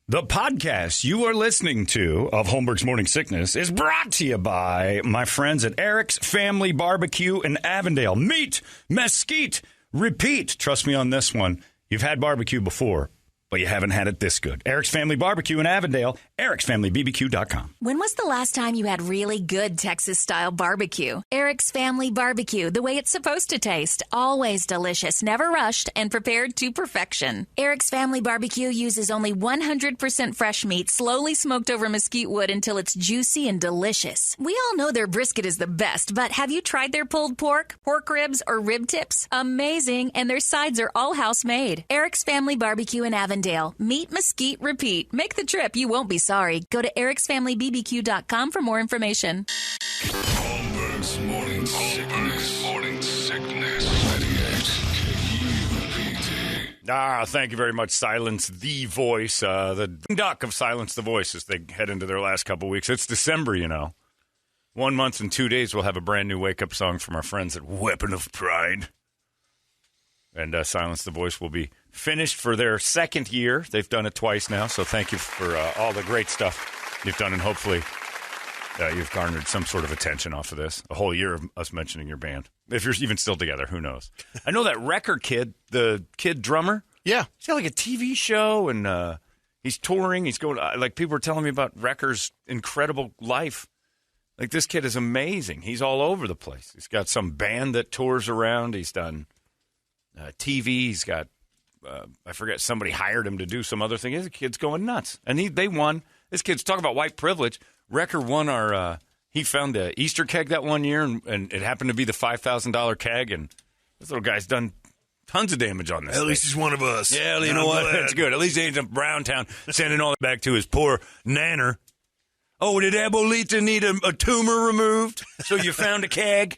The podcast you are listening to of Holmberg's Morning Sickness is brought to you by my friends at Eric's Family Barbecue in Avondale. Meet, mesquite, repeat. Trust me on this one. You've had barbecue before, but you haven't had it this good. Eric's Family Barbecue in Avondale, ericsfamilybbq.com. When was the last time you had really good Texas-style barbecue? Eric's Family Barbecue, the way it's supposed to taste. Always delicious, never rushed, and prepared to perfection. Eric's Family Barbecue uses only 100% fresh meat, slowly smoked over mesquite wood until it's juicy and delicious. We all know their brisket is the best, but have you tried their pulled pork, pork ribs, or rib tips? Amazing, and their sides are all house-made. Eric's Family Barbecue in Avondale. Meet, mesquite, repeat. Make the trip. You won't be sorry. Go to ericsfamilybbq.com for more information. Holmberg's Morning Sickness. Morning Sickness. 98 KUPD. Thank you very much, Silence the Voice. The duck of Silence the Voice as they head into their last couple weeks. It's December, you know. 1 month and 2 days, we'll have a brand new wake-up song from our friends at Weapon of Pride. And Silence the Voice will be finished for their second year. They've done it twice now, so thank you for all the great stuff you've done, and hopefully you've garnered some sort of attention off of this. A whole year of us mentioning your band. If you're even still together, who knows? I know that Wrecker kid, the kid drummer. Yeah. He's got like a TV show, and he's touring. He's going, like, people were telling me about Wrecker's incredible life. Like, this kid is amazing. He's all over the place. He's got some band that tours around. He's done TV. He's got, I forget, somebody hired him to do some other thing. His kid's going nuts. And they won. This kid's talking about white privilege. Wrecker won our, he found the Easter keg that one year, and it happened to be the $5,000 keg. And this little guy's done tons of damage on this. At least he's one of us. Yeah, you know what? That's good. At least he ain't up Browntown sending all that back to his poor nanner. Oh, did Abuelita need a tumor removed? So you found a keg?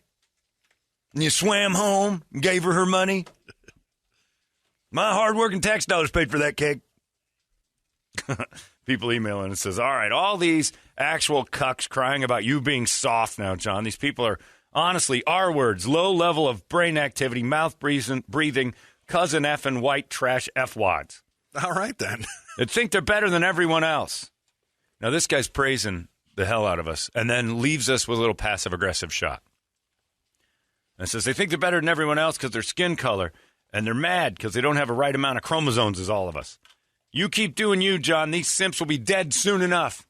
And you swam home and gave her money? My hard-working tax dollars paid for that keg. People emailing and says, all right, all these actual cucks crying about you being soft now, John. These people are, honestly, R words, low level of brain activity, mouth breathing, cousin effing white trash F-wads. All right, then. They think they're better than everyone else. Now, this guy's praising the hell out of us and then leaves us with a little passive-aggressive shot. And says they think they're better than everyone else because their skin color, and they're mad because they don't have a right amount of chromosomes as all of us. You keep doing you, John. These simps will be dead soon enough.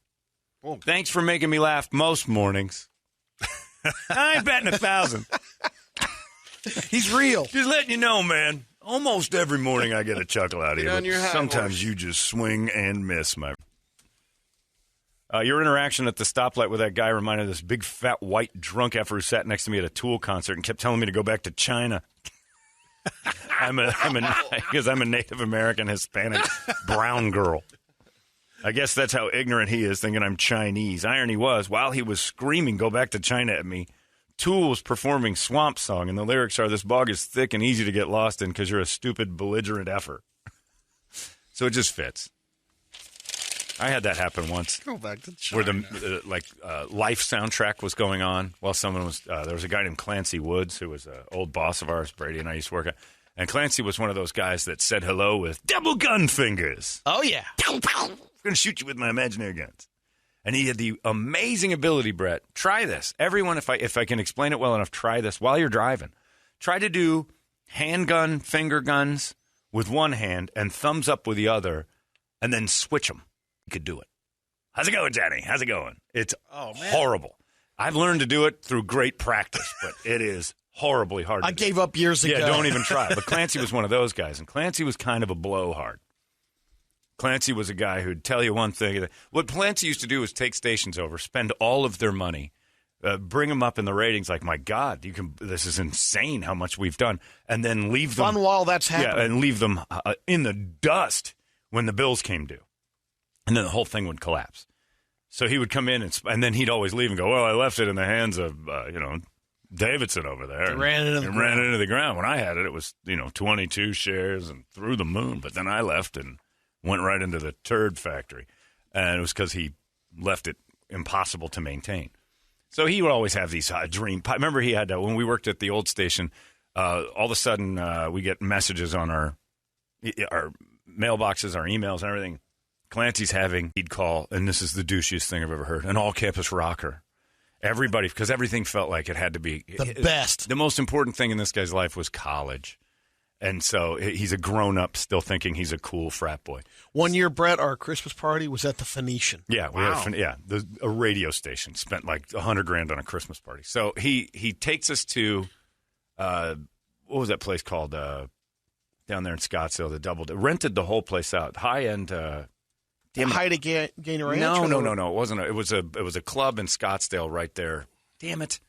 Well, thanks for making me laugh most mornings. I ain't betting 1,000. He's real. Just letting you know, man. Almost every morning I get a chuckle out of you. But sometimes you just swing and miss, my. Your interaction at the stoplight with that guy reminded me of this big, fat, white, drunk effer who sat next to me at a Tool concert and kept telling me to go back to China. Because I'm a Native American, Hispanic, brown girl. I guess that's how ignorant he is, thinking I'm Chinese. Irony was, while he was screaming, go back to China at me, Tool was performing Swamp Song, and the lyrics are, this bog is thick and easy to get lost in because you're a stupid, belligerent effer. So it just fits. I had that happen once. Go back to China. Where the Life soundtrack was going on while someone was. There was a guy named Clancy Woods who was an old boss of ours. Brady and I used to work at. And Clancy was one of those guys that said hello with double gun fingers. Oh yeah, I'm going to shoot you with my imaginary guns. And he had the amazing ability, Brett. Try this, everyone. If I can explain it well enough, try this while you're driving. Try to do handgun, finger guns with one hand and thumbs up with the other, and then switch them. You could do it. How's it going, Johnny? How's it going? It's horrible. I've learned to do it through great practice, but it is horribly hard to do. gave up years ago. Yeah, don't even try. But Clancy was one of those guys, and Clancy was kind of a blowhard. Clancy was a guy who'd tell you one thing. What Clancy used to do was take stations over, spend all of their money, bring them up in the ratings like, my God, this is insane how much we've done, and then leave them. Fun while that's happening. Yeah, and leave them in the dust when the bills came due. And then the whole thing would collapse. So he would come in, and then he'd always leave and go, well, I left it in the hands of, Davidson over there. It ran into the ground. When I had it, it was, 22 shares and through the moon. But then I left and went right into the turd factory. And it was because he left it impossible to maintain. So he would always have these dream. Remember, he had, when we worked at the old station, all of a sudden we get messages on our mailboxes, our emails and everything. Clancy's having, he'd call, and this is the douchiest thing I've ever heard, an all-campus rocker. Everybody, because everything felt like it had to be. The best. The most important thing in this guy's life was college. And so he's a grown-up still thinking he's a cool frat boy. One year, Brett, our Christmas party was at the Phoenician. Yeah, we had a radio station spent like $100,000 on a Christmas party. So he takes us to what was that place called down there in Scottsdale? The Double rented the whole place out, high end. Heide Gainer Ranch? No. It wasn't. It was a club in Scottsdale right there. Damn it.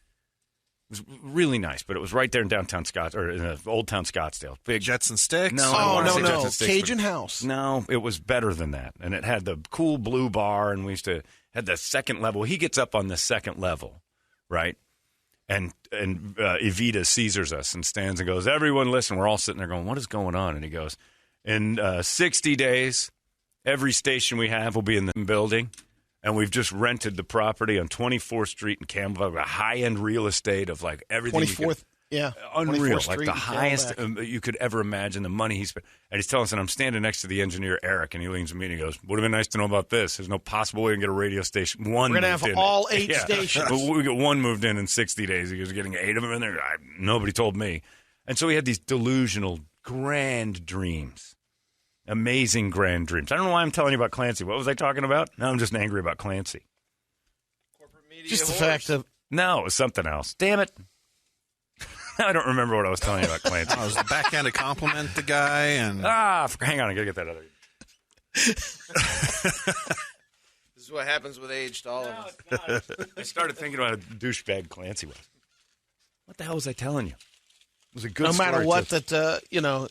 It was really nice, but it was right there in downtown or in Old Town Scottsdale. Big Jets and Sticks? No, I don't wanna say Jets and Sticks, Cajun but- House. No, it was better than that. And it had the cool blue bar, and we used to had the second level. He gets up on the second level, right? And Evita Caesars us and stands and goes, everyone listen. We're all sitting there going, what is going on? And he goes, in 60 days, every station we have will be in the building. And we've just rented the property on 24th Street in Campbell, a high-end real estate of like everything. 24th, unreal, 24th like the highest you could ever imagine, the money he spent. And he's telling us, and I'm standing next to the engineer, Eric, and he leans to me and he goes, would have been nice to know about this. There's no possible way we can get a radio station. We're going to have all 8 stations. But we got one moved in 60 days. He was getting 8 of them in there. Nobody told me. And so we had these delusional, grand dreams. Amazing grand dreams. I don't know why I'm telling you about Clancy. What was I talking about? Now I'm just angry about Clancy. Corporate media Just the whores. fact of No, it was something else. Damn it. I don't remember what I was telling you about Clancy. I was the backhanded compliment the guy, and Hang on. I got to get that other. This is what happens with age to all of us. I started thinking about how douchebag Clancy was. What the hell was I telling you? It was a good no matter story, what too. that,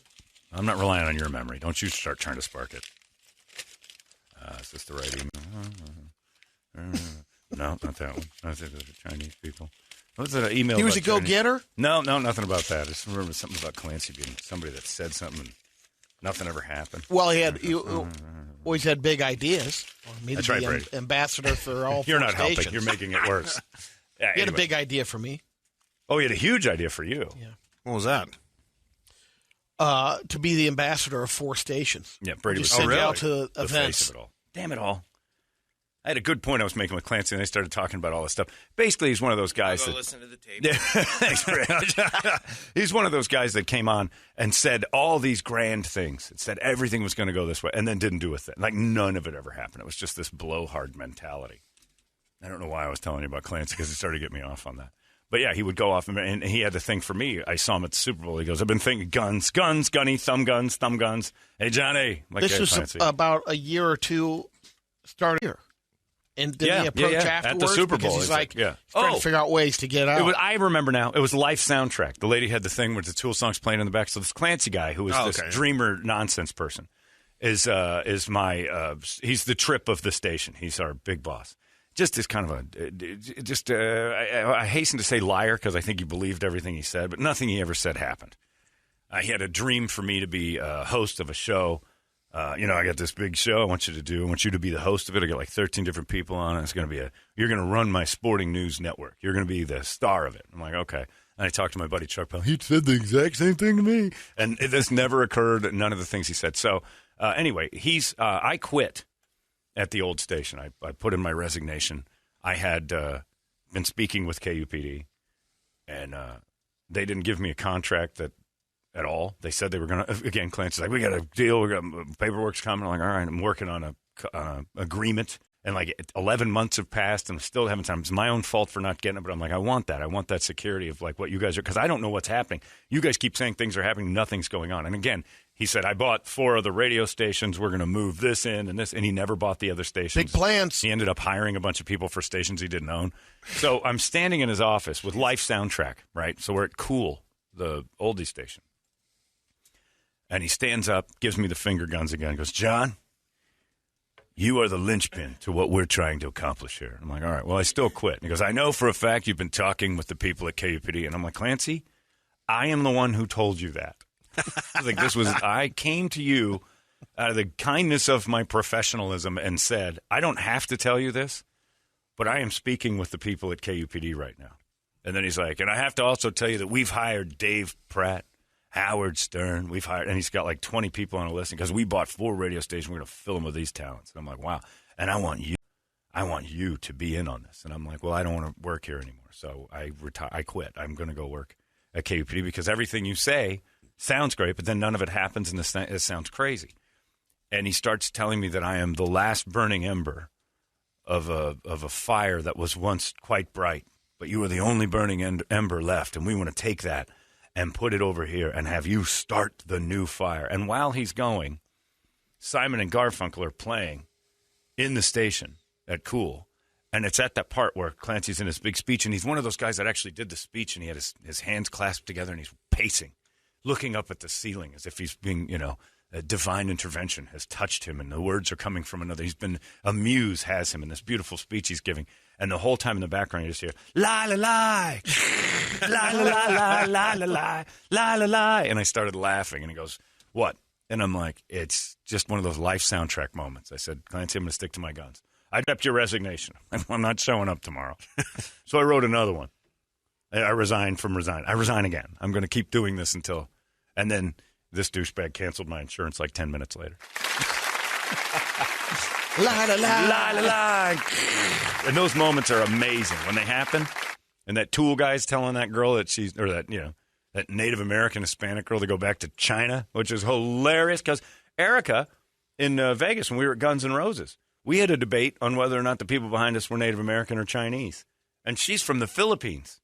I'm not relying on your memory. Don't you start trying to spark it. Is this the right email? No, not that one. I think those are Chinese people. What was it? An email? he was a about Chinese- go-getter? No, nothing about that. I just remember something about Clancy being somebody that said something and nothing ever happened. Well, he always had big ideas. Or maybe That's right, the Brady. Ambassador for all You're 4 not stations. helping. You're making it worse. Yeah, He had a anyway. big idea for me. Oh, he had a huge idea for you. Yeah. what was that? To be the ambassador of 4 stations. Yeah, Brady was Just send you really out to the events. face of it all. Damn it all. I had a good point I was making with Clancy, and they started talking about all this stuff. Basically, he's one of those guys Go that... listen to the tape. Yeah, thanks, Brad. He's one of those guys that came on and said all these grand things. It said everything was going to go this way, and then didn't do a thing. Like, none of it ever happened. It was just this blowhard mentality. I don't know why I was telling you about Clancy, because it started to get me off on that. But yeah, he would go off, and he had the thing for me. I saw him at the Super Bowl. He goes, I've been thinking guns, gunny, thumb guns. Hey, Johnny. Like This that, was Clancy. about a year or two starting here. And did he approach At the afterwards? Super Bowl. Because he's like, yeah. trying to figure out ways to get out. I remember now. It was Life soundtrack. The lady had the thing with the Tool songs playing in the back. So this Clancy guy, who is this dreamer nonsense person, is my he's the trip of the station. He's our big boss. Just this kind of I hasten to say liar, because I think he believed everything he said, but nothing he ever said happened. He had a dream for me to be a host of a show. I got this big show I want you to do. I want you to be the host of it. I got like 13 different people on it. It's going to be you're going to run my sporting news network. You're going to be the star of it. I'm like, okay. And I talked to my buddy Chuck Powell. He said the exact same thing to me. And this never occurred, none of the things he said. So anyway, I quit at the old station. I put in my resignation. I had been speaking with KUPD, and they didn't give me a contract at all. They said they were going to, again, Clancy's like, we got a deal, we got paperwork's coming. I'm like, all right, I'm working on a agreement. And like 11 months have passed, and I still haven't time. It's my own fault for not getting it, but I'm like, I want that security of like what you guys are, because I don't know what's happening. You guys keep saying things are happening, nothing's going on. And again, he said, I bought 4 other radio stations. We're going to move this in and this, and he never bought the other stations. Big plans. He ended up hiring a bunch of people for stations he didn't own. So I'm standing in his office with Life soundtrack, right? So we're at Cool, the oldie station. And he stands up, gives me the finger guns again, goes, John, you are the linchpin to what we're trying to accomplish here. I'm like, all right, well, I still quit. And he goes, I know for a fact you've been talking with the people at KUPD. And I'm like, Clancy, I am the one who told you that. I came to you out of the kindness of my professionalism and said, I don't have to tell you this, but I am speaking with the people at KUPD right now. And then he's like, and I have to also tell you that we've hired Dave Pratt Howard Stern. We've hired, and he's got like 20 people on a list because we bought 4 radio stations. We're going to fill them with these talents. And I'm like, wow. And I want you to be in on this. And I'm like, well, I don't want to work here anymore. So I quit. I'm going to go work at KUPD because everything you say sounds great, but then none of it happens, and it sounds crazy. And he starts telling me that I am the last burning ember of a fire that was once quite bright, but you are the only burning ember left, and we want to take that and put it over here and have you start the new fire. And while he's going, Simon and Garfunkel are playing in the station at Cool. And it's at that part where Clancy's in his big speech, and he's one of those guys that actually did the speech, and he had his hands clasped together, and he's pacing, looking up at the ceiling as if he's being, a divine intervention has touched him, and the words are coming from another. A muse has him in this beautiful speech he's giving. And the whole time in the background, you just hear, la, la, la, la, la, la, la, la, la, la, la, la, la. And I started laughing, and he goes, what? And I'm like, it's just one of those life soundtrack moments. I said, Clancy, I'm going to stick to my guns. I accept your resignation. I'm not showing up tomorrow. So I wrote another one. I resigned from resign. I resign again. I'm going to keep doing this until, and then this douchebag canceled my insurance like 10 minutes later. La la la la la la. And those moments are amazing when they happen. And that Tool guy's telling that girl that that Native American Hispanic girl to go back to China, which is hilarious because Erica in Vegas when we were at Guns N' Roses, we had a debate on whether or not the people behind us were Native American or Chinese, and she's from the Philippines.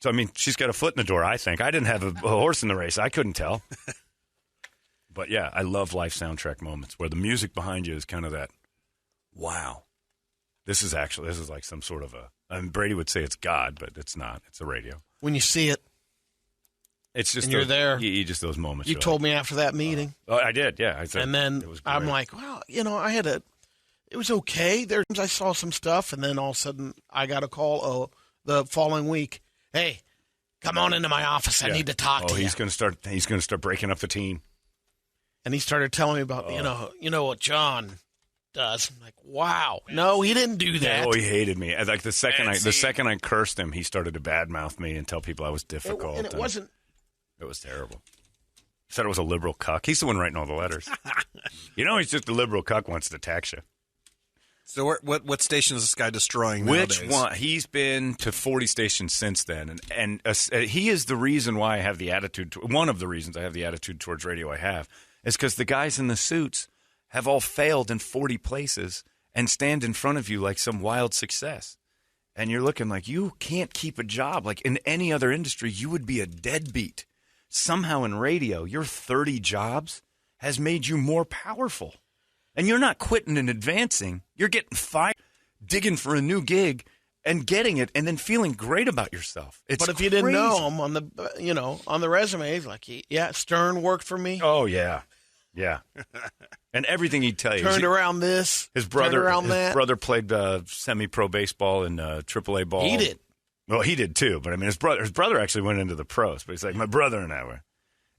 So, I mean, she's got a foot in the door, I think. I didn't have a horse in the race. I couldn't tell. But, yeah, I love life soundtrack moments where the music behind you is kind of that, wow, this is like some sort of Brady would say it's God, but it's not. It's a radio. When you see it. It's just and you're there. You just those moments. You told me after that meeting. I did, yeah. I said, and then it was I'm like, well, it was okay. I saw some stuff, and then all of a sudden I got a call the following week. Hey, come on into my office. I need to talk to you. He's going to start breaking up the team. And he started telling me about, you know what John does. I'm like, wow. No, he didn't do that. Oh, he hated me. Like the second I cursed him, he started to badmouth me and tell people I was difficult. And it wasn't. It was terrible. He said it was a liberal cuck. He's the one writing all the letters. He's just a liberal cuck wants to tax you. So what station is this guy destroying nowadays? Which one? He's been to 40 stations since then, and he is the reason why I have the attitude. One of the reasons I have the attitude towards radio I have is because the guys in the suits have all failed in 40 places and stand in front of you like some wild success. And you're looking like you can't keep a job. Like in any other industry, you would be a deadbeat. Somehow in radio, your 30 jobs has made you more powerful. And you're not quitting and advancing. You're getting fired, digging for a new gig, and getting it, and then feeling great about yourself. It's but if you didn't know him on the resume, he's like, Stern worked for me. Oh yeah. And everything he'd tell you. Turned around this. His brother, that. brother played semi-pro baseball and AAA ball. He did. Well, he did too. But I mean, his brother actually went into the pros. But he's like, my brother and I were.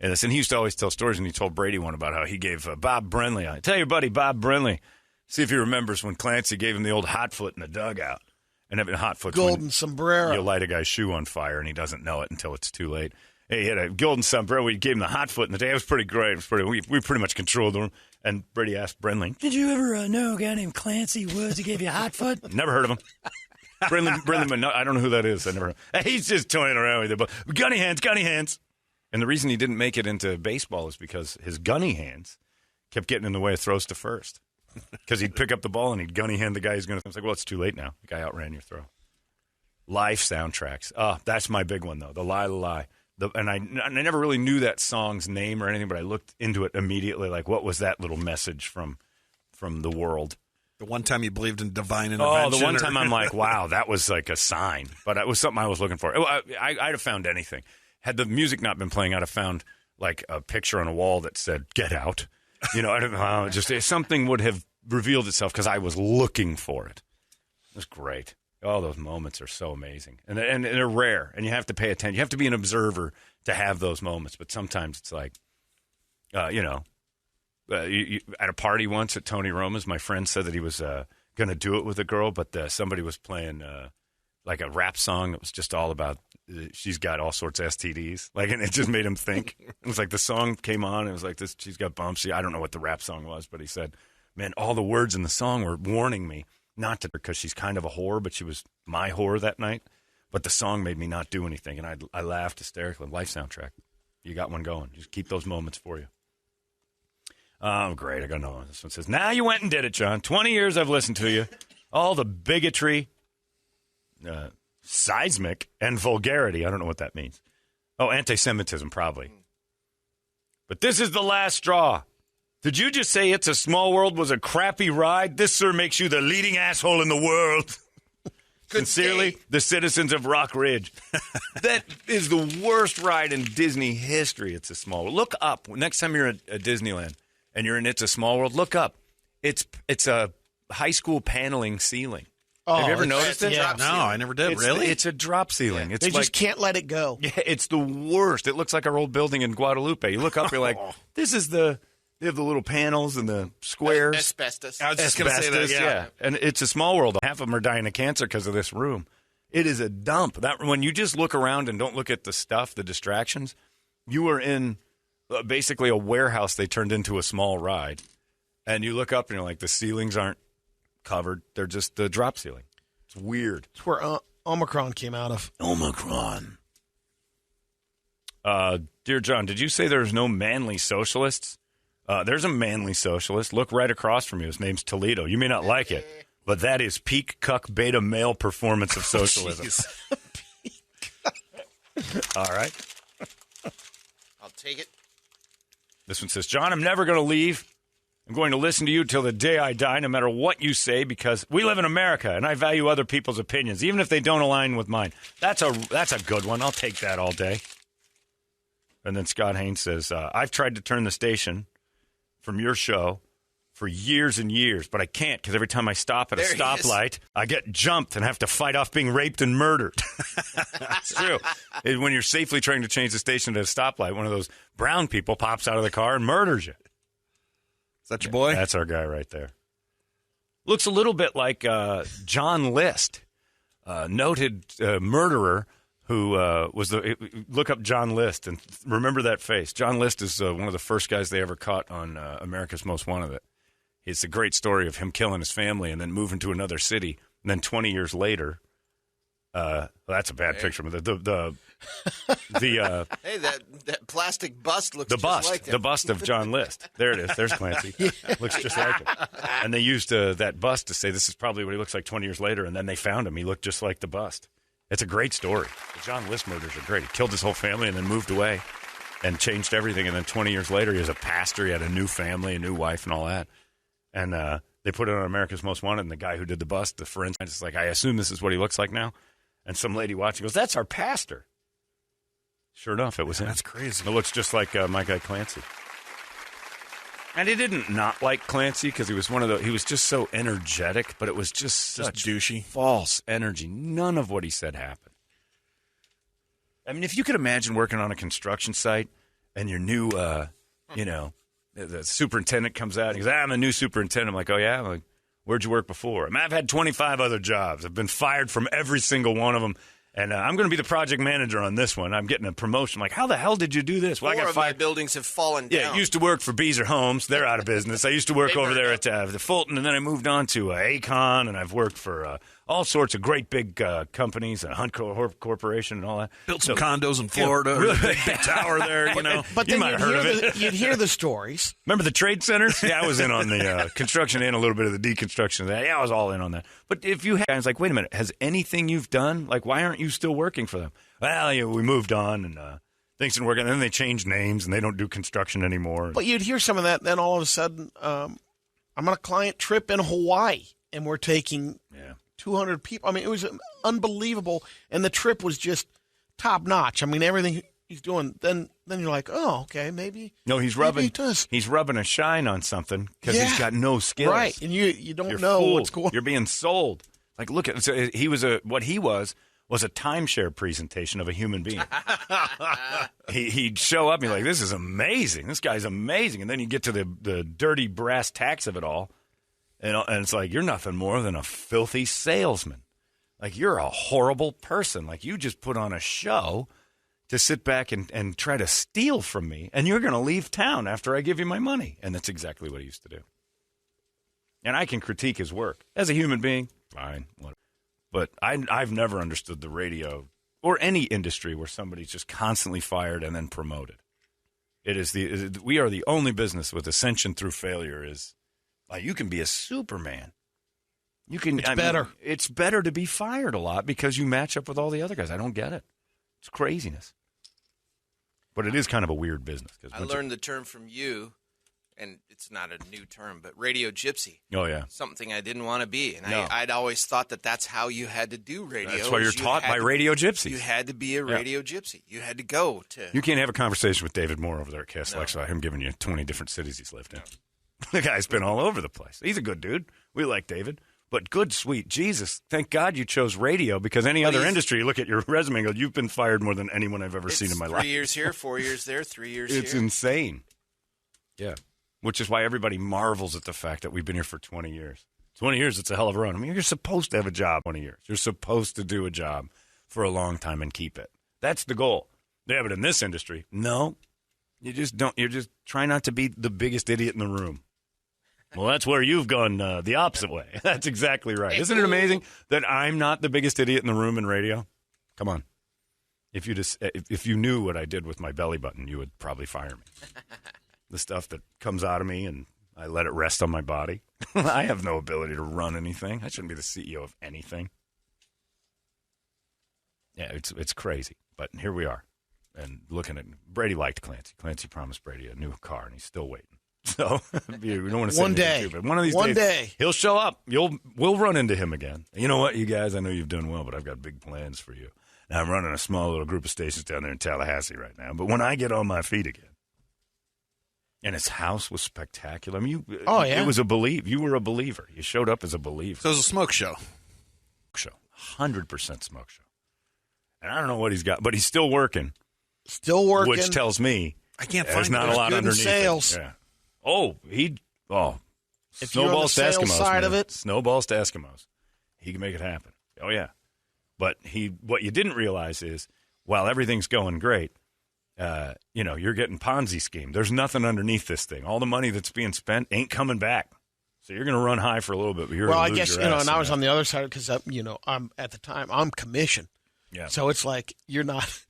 And he used to always tell stories, and he told Brady one about how he gave Bob Brenly. Tell your buddy Bob Brenly. See if he remembers when Clancy gave him the old hot foot in the dugout. And having hot foot. Golden sombrero. You light a guy's shoe on fire, and he doesn't know it until it's too late. He had a golden sombrero. We gave him the hot foot in the day. It was pretty great. We pretty much controlled him. And Brady asked Brenly, did you ever know a guy named Clancy Woods who gave you a hot foot? Never heard of him. Brenly, no, I don't know who that is. I never heard of him. He's just toying around with it. But gunny hands. And the reason he didn't make it into baseball is because his gunny hands kept getting in the way of throws to first. Because he'd pick up the ball and he'd gunny hand the guy who's going to. I was like, well, it's too late now. The guy outran your throw. Life soundtracks. That's my big one, though. The Lie. And I never really knew that song's name or anything, but I looked into it immediately. Like, what was that little message from the world? The one time you believed in divine intervention. Oh, the one time I'm like, wow, that was like a sign. But it was something I was looking for. I'd have found anything. Had the music not been playing, I'd have found like a picture on a wall that said, get out. I don't know. Just something would have revealed itself because I was looking for it. It was great. Oh, those moments are so amazing. And they're rare, and you have to pay attention. You have to be an observer to have those moments. But sometimes it's like, at a party once at Tony Roma's, my friend said that he was going to do it with a girl, but somebody was playing like a rap song that was just all about she's got all sorts of STDs. Like, and it just made him think. It was like the song came on. And it was like this. She's got bumps. I don't know what the rap song was, but he said, "Man, all the words in the song were warning me not to, because she's kind of a whore, but she was my whore that night. But the song made me not do anything, and I laughed hysterically." Life soundtrack. You got one going. Just keep those moments for you. Oh, great. I got another one. This one says, "Now you went and did it, John. 20 years I've listened to you. All the bigotry, seismic, and vulgarity." I don't know what that means. Oh, anti-Semitism, probably. "But this is the last straw. Did you just say It's a Small World was a crappy ride? This, sir, makes you the leading asshole in the world. Sincerely, the citizens of Rock Ridge." That is the worst ride in Disney history. It's a Small World. Look up. Next time you're at Disneyland and you're in It's a Small World, look up. It's a high school paneling ceiling. Oh, have you ever noticed it? Yeah. No, I never did. Really? It's a drop ceiling. Yeah. It's They just can't let it go. Yeah, it's the worst. It looks like our old building in Guadalupe. You look up, you're like, this is they have the little panels and the squares. Asbestos. I was just going to say that. Asbestos, yeah. And It's a Small World. Half of them are dying of cancer because of this room. It is a dump. That when you just look around and don't look at the stuff, the distractions, you are in basically a warehouse they turned into a small ride. And you look up and you're like, the ceilings aren't covered. They're just the drop ceiling. It's weird. It's where Omicron came out of. Omicron. Dear John, did you say there's no manly socialists? There's a manly socialist. Look right across from you. His name's Toledo. You may not like it, but that is peak cuck beta male performance of socialism. All right. I'll take it. This one says, John, I'm never going to leave. I'm going to listen to you till the day I die, no matter what you say, because we live in America, and I value other people's opinions, even if they don't align with mine. That's a good one. I'll take that all day. And then Scott Haynes says, I've tried to turn the station from your show for years and years, but I can't, because every time I stop at a stoplight, I get jumped and have to fight off being raped and murdered. It's true. When you're safely trying to change the station to a stoplight, one of those brown people pops out of the car and murders you. Is that your boy? That's our guy right there. Looks a little bit like John List, noted murderer who was the... Look up John List and remember that face. John List is one of the first guys they ever caught on America's Most Wanted. It's a great story of him killing his family and then moving to another city. And then 20 years later... well, that's a bad picture. But Hey, that plastic bust looks just like him. The bust of John List. There it is. There's Clancy. Looks just like him. And they used that bust to say this is probably what he looks like 20 years later. And then they found him. He looked just like the bust. It's a great story. The John List murders are great. He killed his whole family and then moved away and changed everything. And then 20 years later, he was a pastor. He had a new family, a new wife, and all that. And they put it on America's Most Wanted. And the guy who did the bust, the forensic, is like, I assume this is what he looks like now. And some lady watching goes, that's our pastor. Sure enough, it was him. That's crazy. It looks just like my guy Clancy. And he didn't not like Clancy because he was he was just so energetic, but it was just such douchey, false energy. None of what he said happened. I mean, if you could imagine working on a construction site and your new, the superintendent comes out and he goes, I'm a new superintendent. I'm like, oh, yeah? I'm like, where'd you work before? I mean, I've had 25 other jobs. I've been fired from every single one of them. And I'm going to be the project manager on this one. I'm getting a promotion. I'm like, how the hell did you do this? Well, I got 5 my buildings have fallen down. Yeah, I used to work for Beazer Homes. They're out of business. I used to work over there at the Fulton, and then I moved on to Acon, and I've worked for all sorts of great big companies, Hunt Corporation and all that. Built some condos in Florida. Really big tower there, you know. But you then might have heard of it. You'd hear the stories. Remember the trade centers? Yeah, I was in on the construction and a little bit of the deconstruction of that. Yeah, I was all in on that. But if you I was like, wait a minute, has anything you've done, like, why aren't you still working for them? Well, we moved on and things didn't work. And then they changed names and they don't do construction anymore. But you'd hear some of that, then all of a sudden, I'm on a client trip in Hawaii, and we're taking 200 people. I mean, it was unbelievable, and the trip was just top notch. I mean, everything he's doing. Then you're like, oh, okay, maybe. No, he's rubbing a shine on something because he's got no skills. Right, and you don't You're know fooled. what's going on. You're being sold. Like, look at what he was a timeshare presentation of a human being. He'd show up and be like, this is amazing. This guy's amazing. And then you get to the dirty brass tacks of it all. And it's like, you're nothing more than a filthy salesman. Like, you're a horrible person. Like, you just put on a show to sit back and try to steal from me, and you're going to leave town after I give you my money. And that's exactly what he used to do. And I can critique his work. As a human being, fine, whatever. But I've never understood the radio or any industry where somebody's just constantly fired and then promoted. We are the only business with ascension through failure. You can be a Superman. It's better to be fired a lot because you match up with all the other guys. I don't get it. It's craziness. But it is kind of a weird business. I learned the term from you, and it's not a new term, but radio gypsy. Oh, yeah. Something I didn't want to be. And No. I'd always thought that that's how you had to do radio. That's why you're taught by radio gypsies. You had to be a radio gypsy. You had to go to... You can't have a conversation with David Moore over there at KSLX about him giving you 20 different cities he's lived in. The guy's been all over the place. He's a good dude. We like David. But good, sweet Jesus, thank God you chose radio, because any other industry, you look at your resume and go, you've been fired more than anyone I've ever seen in my life. 3 years here, 4 years there, 3 years here. It's insane. Yeah. Which is why everybody marvels at the fact that we've been here for 20 years. 20 years, it's a hell of a run. I mean, you're supposed to have a job 20 years. You're supposed to do a job for a long time and keep it. That's the goal. Yeah, but in this industry, no. You just don't. You're just trying not to be the biggest idiot in the room. Well, that's where you've gone the opposite way. That's exactly right. Isn't it amazing that I'm not the biggest idiot in the room in radio? Come on. If you knew what I did with my belly button, you would probably fire me. The stuff that comes out of me and I let it rest on my body. I have no ability to run anything. I shouldn't be the CEO of anything. Yeah, it's crazy. But here we are. And looking at Brady liked Clancy. Clancy promised Brady a new car, and he's still waiting. So we don't want to say one day, too, but one of these days he'll show up. We'll run into him again. You know what, you guys? I know you've done well, but I've got big plans for you. Now, I'm running a small little group of stations down there in Tallahassee right now. But when I get on my feet again, and his house was spectacular. I mean, it was a believe. You were a believer. You showed up as a believer. So it was a smoke show. 100% smoke show. And I don't know what he's got, but he's still working. Still working. Which tells me I can't find there's not a lot underneath sales. it. Yeah. If you're on the snowballs to sales Eskimos side of it, snowballs to Eskimos. He can make it happen. Oh yeah, but what you didn't realize is while everything's going great, you're getting Ponzi scheme. There's nothing underneath this thing. All the money that's being spent ain't coming back. So you're going to run high for a little bit, but you're I guess and I was on the other side because I'm at the time I'm commission. Yeah. So it's like you're not.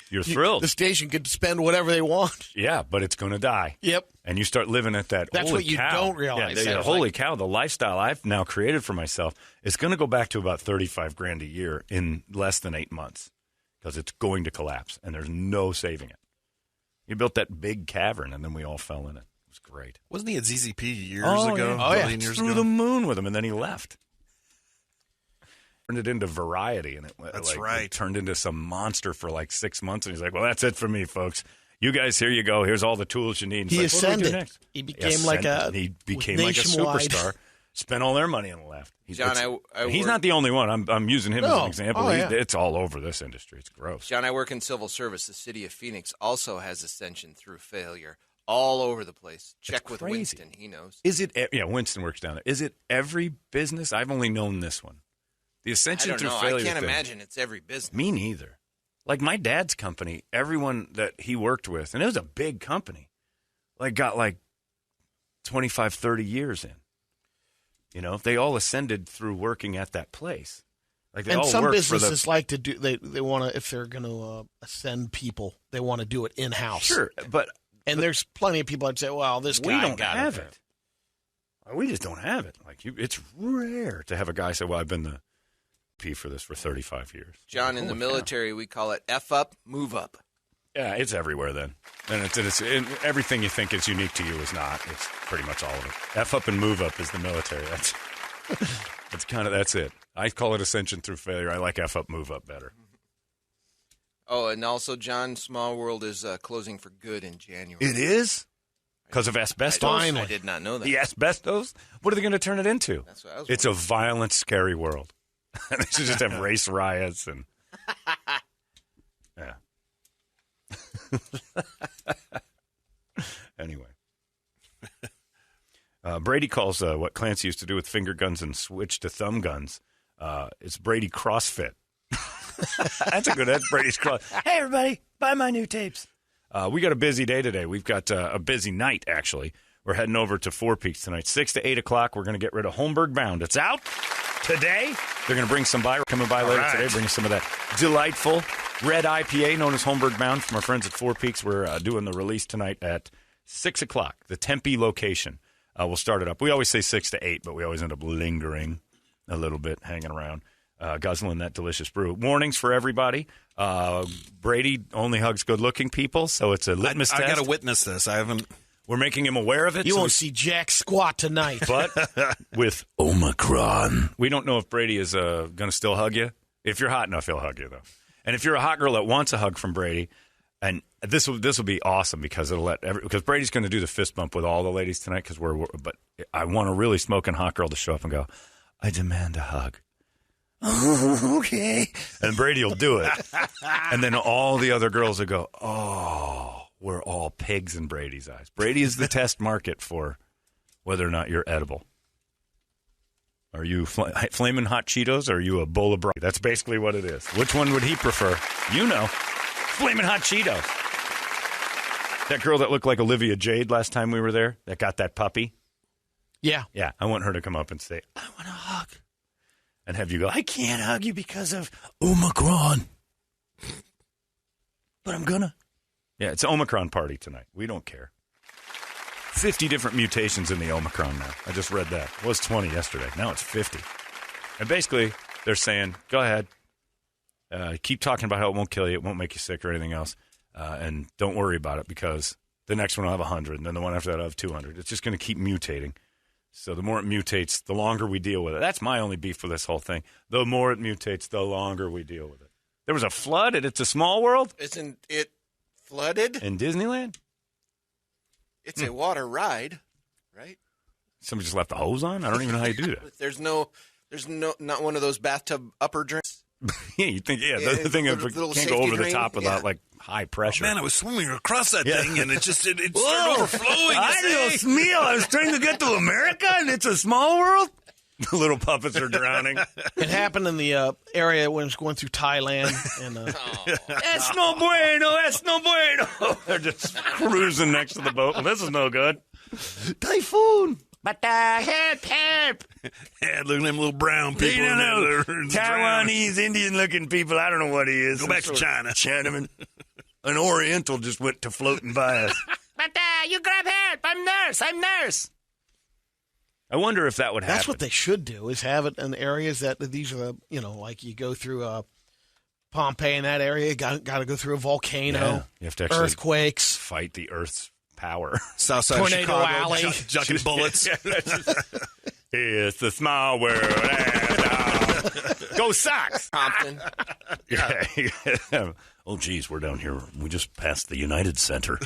You're thrilled. The station could spend whatever they want. Yeah, but it's going to die. Yep. And you start living at that. That's holy what you cow. don't realize. Yeah, holy cow! The lifestyle I've now created for myself is going to go back to about $35,000 a year in less than 8 months because it's going to collapse and there's no saving it. You built that big cavern and then we all fell in it. It was great. Wasn't he at ZZP years ago? Yeah. Years Through ago? the moon with him, and then he left. Turned it into Variety, and it turned into some monster for like 6 months. And he's like, "Well, that's it for me, folks. You guys, here you go. Here's all the tools you need." He like, ascended. What do we do next? He became like a superstar. Spent all their money and left. He's not the only one. I'm using him as an example. It's all over this industry. It's gross. John, I work in civil service. The city of Phoenix also has ascension through failure all over the place. Check with Winston. He knows. Is it? Yeah, Winston works down there. Is it every business? I've only known this one. The ascension through failure. I can't imagine it's every business. Me neither. Like my dad's company, everyone that he worked with, and it was a big company, got 25, 30 years in. They all ascended through working at that place. And some businesses like to do. They want to, if they're going to ascend people, they want to do it in house. Sure, but there's plenty of people that'd say, "Well, this guy we don't have it. We just don't have it. It's rare to have a guy say, "Well, I've been the P for this for 35 years." John, in the military, we call it F up, move up. Yeah, it's everywhere then. And it's everything you think is unique to you is not. It's pretty much all of it. F up and move up is the military. That's it. I call it ascension through failure. I like F up, move up better. Oh, and also, John, Small World is closing for good in January. It is? Because of asbestos? I did not know that. The asbestos? What are they going to turn it into? That's what I was It's a violent, scary world. They should just have race riots and... Yeah. Anyway. Brady calls what Clancy used to do with finger guns and switch to thumb guns It's Brady CrossFit. That's Brady's cross. Hey, everybody, buy my new tapes. We got a busy day today. We've got a busy night, actually. We're heading over to Four Peaks tonight. 6 to 8 o'clock, we're going to get rid of Holmberg Bound. It's out today. They're going to bring some by. We're coming by later today, bringing some of that delightful red IPA known as Holmberg Bound from our friends at Four Peaks. We're doing the release tonight at 6 o'clock, the Tempe location. We'll start it up. We always say 6 to 8, but we always end up lingering a little bit, hanging around, guzzling that delicious brew. Warnings for everybody. Brady only hugs good-looking people, so it's a litmus test. I got to witness this. I haven't... We're making him aware of it. You won't see jack squat tonight. But with Omicron, we don't know if Brady is going to still hug you. If you're hot enough, he'll hug you, though. And if you're a hot girl that wants a hug from Brady, and this will be awesome because it'll because Brady's going to do the fist bump with all the ladies tonight. But I want a really smoking hot girl to show up and go, I demand a hug. Okay. And Brady will do it. And then all the other girls will go, oh. We're all pigs in Brady's eyes. Brady is the test market for whether or not you're edible. Are you flaming hot Cheetos or are you a bowl of Brady? That's basically what it is. Which one would he prefer? You know. Flaming hot Cheetos. That girl that looked like Olivia Jade last time we were there, that got that puppy. Yeah. Yeah, I want her to come up and say, I want a hug. And have you go, I can't hug you because of Omicron. But I'm gonna. Yeah, it's Omicron party tonight. We don't care. 50 different mutations in the Omicron now. I just read that. It was 20 yesterday. Now it's 50. And basically, they're saying, go ahead. Keep talking about how it won't kill you. It won't make you sick or anything else. And don't worry about it because the next one will have 100. And then the one after that will have 200. It's just going to keep mutating. So the more it mutates, the longer we deal with it. That's my only beef with this whole thing. The more it mutates, the longer we deal with it. There was a flood at It's a Small World. Isn't it flooded? In Disneyland? It's a water ride, right? Somebody just left the hose on? I don't even know how you do that. There's not one of those bathtub upper drinks. Yeah, you think, the thing that can't go over the top without, high pressure. Oh, man, I was swimming across that thing, and it started overflowing. I know, Smeel. I was trying to get to America, and it's a small world. The little puppets are drowning. It happened in the area when it was going through Thailand. And That's no bueno. That's no bueno. They're just cruising next to the boat. Well, this is no good. Typhoon. But help. Yeah, look at them little brown people. You know, Taiwanese, Indian-looking people. I don't know what he is. Go back to China. Chinaman. An Oriental just went to floating by us. But you grab help. I'm nurse. I wonder if that would happen. That's what they should do, is have it in areas that these are, like you go through Pompeii in that area, got to go through a volcano, yeah, you have to actually earthquakes. Fight the Earth's power. Southside Tornado Chicago, Alley. Jucking bullets. It's the small world. Go Sox! Compton. Yeah. Oh, geez, we're down here. We just passed the United Center.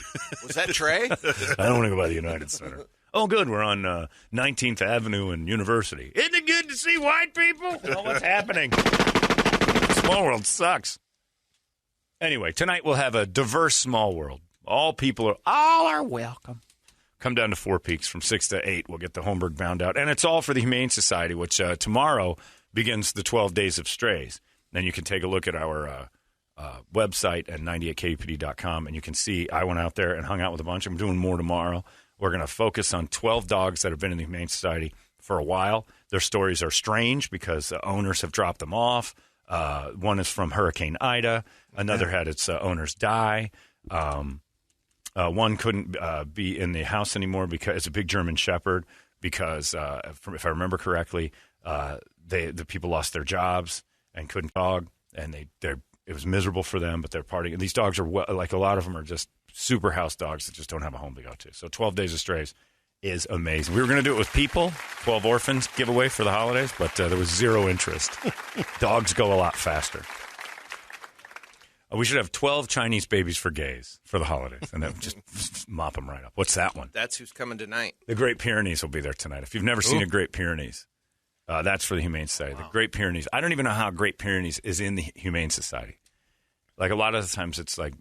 Was that Trey? I don't want to go by the United Center. Oh, good. We're on 19th Avenue and University. Isn't it good to see white people? Oh, what's happening? Small world sucks. Anyway, tonight we'll have a diverse small world. All are welcome. Come down to Four Peaks from 6 to 8. We'll get the Holmberg Bound out. And it's all for the Humane Society, which tomorrow begins the 12 Days of Strays. Then you can take a look at our website at 98kupd.com, and you can see I went out there and hung out with a bunch. I'm doing more tomorrow. We're going to focus on 12 dogs that have been in the Humane Society for a while. Their stories are strange because owners have dropped them off. One is from Hurricane Ida. Another had its owners die. One couldn't be in the house anymore because it's a big German Shepherd because, if I remember correctly, the people lost their jobs and couldn't dog, and it was miserable for them, but they're partying. And these dogs are, like a lot of them are just super house dogs that just don't have a home to go to. So 12 Days of Strays is amazing. We were going to do it with people, 12 orphans giveaway for the holidays, but there was zero interest. Dogs go a lot faster. We should have 12 Chinese babies for gays for the holidays, and then just mop them right up. What's that one? That's who's coming tonight. The Great Pyrenees will be there tonight. If you've never seen a Great Pyrenees, that's for the Humane Society. Wow. The Great Pyrenees. I don't even know how Great Pyrenees is in the Humane Society. Like a lot of the times it's like,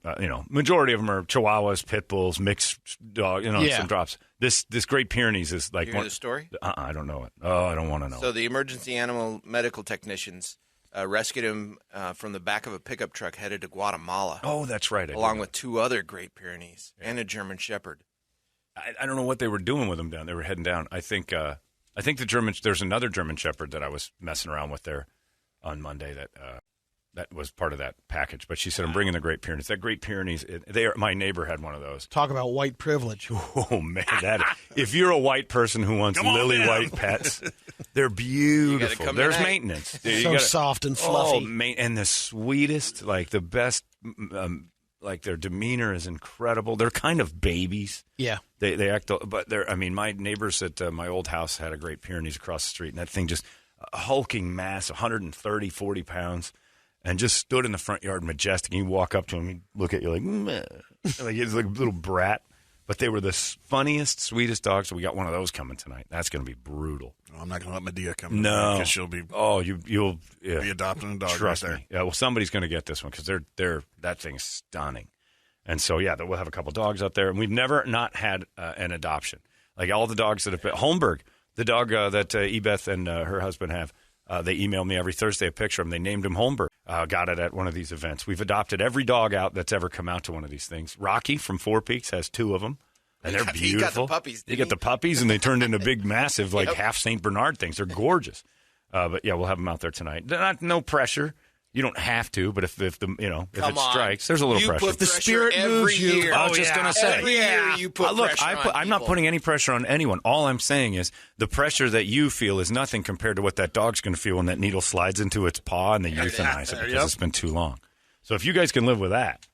majority of them are Chihuahuas, Pit Bulls, mixed dog, some drops. This Great Pyrenees is like You hear the story? I don't know it. Oh, I don't want to know. So the emergency animal medical technicians rescued him from the back of a pickup truck headed to Guatemala. Oh, that's right. Along with 2 other Great Pyrenees and a German Shepherd. I don't know what they were doing with him down. They were heading down. I think there's another German Shepherd that I was messing around with there on Monday that was part of that package. But she said, I'm bringing the Great Pyrenees. That Great Pyrenees, my neighbor had one of those. Talk about white privilege. Oh, man. If you're a white person who wants lily white pets, they're beautiful. There's maintenance. Soft and fluffy. Oh, and the sweetest, like the best, like their demeanor is incredible. They're kind of babies. Yeah. They act, but my neighbors at my old house had a Great Pyrenees across the street, and that thing just a hulking mass, 130, 40 pounds. And just stood in the front yard majestic. And you walk up to him, he'd look at you like, meh. Like he's like a little brat. But they were the funniest, sweetest dogs. So we got one of those coming tonight. That's going to be brutal. I'm not going to let Medea come. No, because she'll be. Oh, you'll be adopting a dog. Trust right me. Yeah, well, somebody's going to get this one because that thing's stunning. And so yeah, we'll have a couple dogs out there. And we've never not had an adoption. Like all the dogs that have been Holmberg, the dog that Ebeth and her husband have. They email me every Thursday a picture of him. They named him Holmberg. Got it at one of these events. We've adopted every dog out that's ever come out to one of these things. Rocky from Four Peaks has 2 of them, and they're beautiful. He got the puppies. They got the puppies, and they turned into big, massive, like half St. Bernard things. They're gorgeous. But yeah, we'll have them out there tonight. No pressure. You don't have to, but if it strikes, there's a little pressure. Put the spirit moves you. Year. I was just going to say. Every year you put pressure on people. I'm not putting any pressure on anyone. All I'm saying is the pressure that you feel is nothing compared to what that dog's going to feel when that needle slides into its paw and they euthanize it because it's been too long. So if you guys can live with that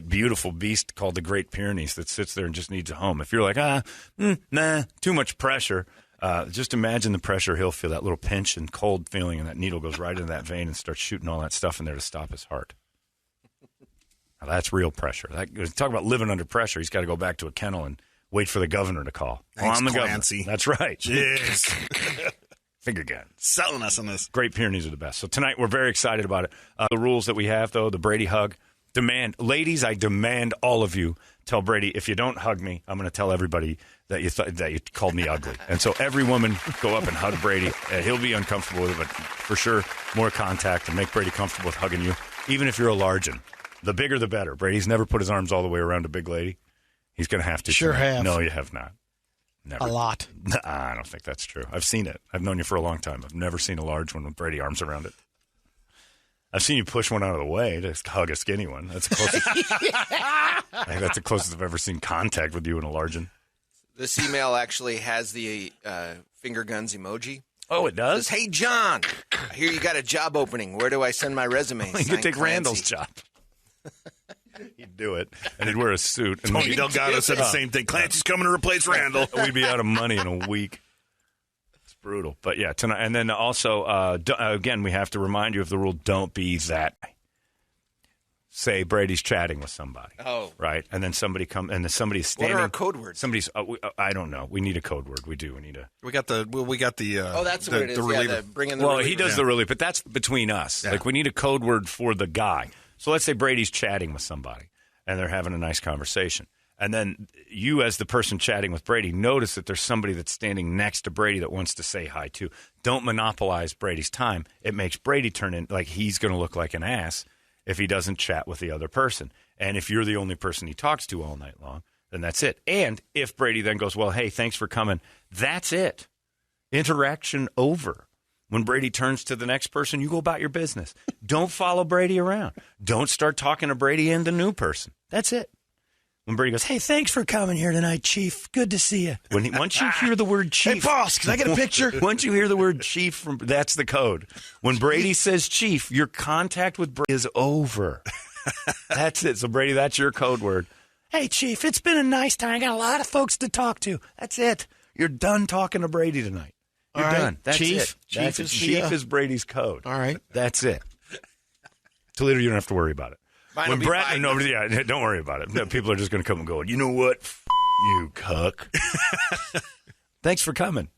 beautiful beast called the Great Pyrenees that sits there and just needs a home. If you're like, nah, too much pressure. Just imagine the pressure he'll feel, that little pinch and cold feeling, and that needle goes right into that vein and starts shooting all that stuff in there to stop his heart. Now, that's real pressure. Talk about living under pressure. He's got to go back to a kennel and wait for the governor to call. Thanks, I'm the Clancy. governor. That's right. Yes. Finger gun. Selling us on this. Great Pyrenees are the best. So tonight we're very excited about it. The rules that we have, though, the Brady hug. Ladies, I demand all of you tell Brady, if you don't hug me, I'm going to tell everybody that you called me ugly. And so every woman go up and hug Brady. He'll be uncomfortable with it, but for sure, more contact and make Brady comfortable with hugging you, even if you're a largeon. The bigger, the better. Brady's never put his arms all the way around a big lady. He's going to have to. Sure have. No, you have not. Never. A lot. I don't think that's true. I've seen it. I've known you for a long time. I've never seen a large one with Brady arms around it. I've seen you push one out of the way to hug a skinny one. That's the closest. I think that's the closest I've ever seen contact with you and a largeon. This email actually has the finger guns emoji. Oh, it does? It says, hey, John, I hear you got a job opening. Where do I send my resume? You could take Randall's job. He'd do it, and he'd wear a suit. And Tony Delgado said the same thing. Clancy's coming to replace Randall. We'd be out of money in a week. Brutal. But yeah, tonight. And then also, again, we have to remind you of the rule, don't be that. Say Brady's chatting with somebody. Oh. Right? And then somebody's standing. What are our code words? I don't know. We need a code word. We do. We need a. We got the. That's what it is. reliever. Bring in the reliever. reliever. He does the reliever, but that's between us. Yeah. Like, we need a code word for the guy. So let's say Brady's chatting with somebody, and they're having a nice conversation. And then you, as the person chatting with Brady, notice that there's somebody that's standing next to Brady that wants to say hi too. Don't monopolize Brady's time. It makes Brady turn in like he's going to look like an ass if he doesn't chat with the other person. And if you're the only person he talks to all night long, then that's it. And if Brady then goes, well, hey, thanks for coming, that's it. Interaction over. When Brady turns to the next person, you go about your business. Don't follow Brady around. Don't start talking to Brady and the new person. That's it. When Brady goes, hey, thanks for coming here tonight, Chief. Good to see you. Once you hear the word Chief. Hey, boss, can I get a picture? Once you hear the word Chief, that's the code. When Brady says Chief, your contact with Brady is over. That's it. So, Brady, that's your code word. Hey, Chief, it's been a nice time. I got a lot of folks to talk to. That's it. You're done talking to Brady tonight. You're All right. done. That's Chief. it. Chief is Brady's code. All right. That's it. Toledo, you don't have to worry about it. When Brett, don't worry about it. People are just going to come and go, you know what? You cuck. Thanks for coming.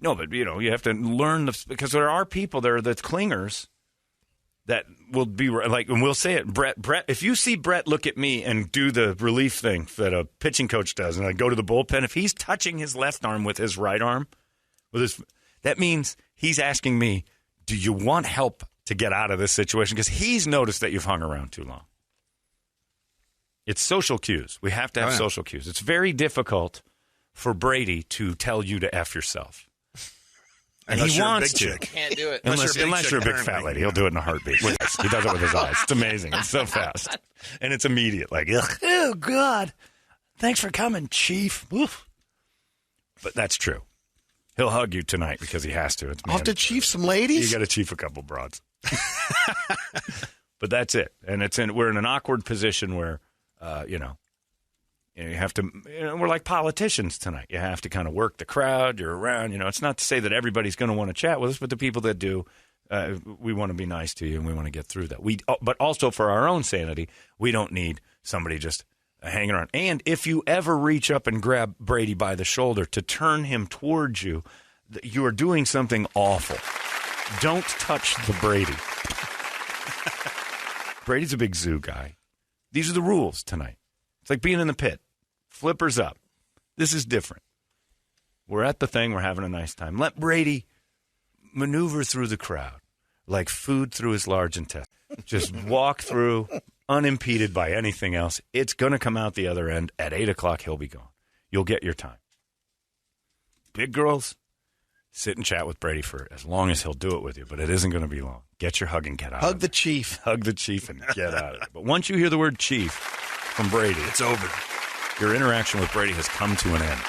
No, but, you have to learn, because there are people there that's clingers that will be like, and we'll say it, Brett, if you see Brett look at me and do the relief thing that a pitching coach does, and I go to the bullpen, if he's touching his left arm with his right arm, that means he's asking me, do you want help to get out of this situation? Because he's noticed that you've hung around too long. It's social cues. We have to have social cues. It's very difficult for Brady to tell you to F yourself. And Unless he you're a wants big to. chick. Can't do it. Unless you're a big fat lady. He'll do it in a heartbeat. He does it with his eyes. It's amazing. It's so fast. And it's immediate. Like, oh, God. Thanks for coming, Chief. Oof. But that's true. He'll hug you tonight because he has to. I'll have to chief some ladies? You got to chief a couple broads. But that's it. And we're in an awkward position where, you have to, we're like politicians tonight. You have to kind of work the crowd. You're around. It's not to say that everybody's going to want to chat with us, but the people that do, we want to be nice to you and we want to get through that. But also for our own sanity, we don't need somebody just hanging around. And if you ever reach up and grab Brady by the shoulder to turn him towards you, you are doing something awful. Don't touch the Brady. Brady's a big zoo guy. These are the rules tonight. It's like being in the pit. Flippers up. This is different. We're at the thing. We're having a nice time. Let Brady maneuver through the crowd like food through his large intestine. Just walk through unimpeded by anything else. It's going to come out the other end. At 8 o'clock, he'll be gone. You'll get your time. Big girls, sit and chat with Brady for as long as he'll do it with you, but it isn't going to be long. Get your hug and get out Hug of the it. chief. Hug the chief and get out of it. But once you hear the word chief from Brady, It's over. your interaction with Brady has come to an end.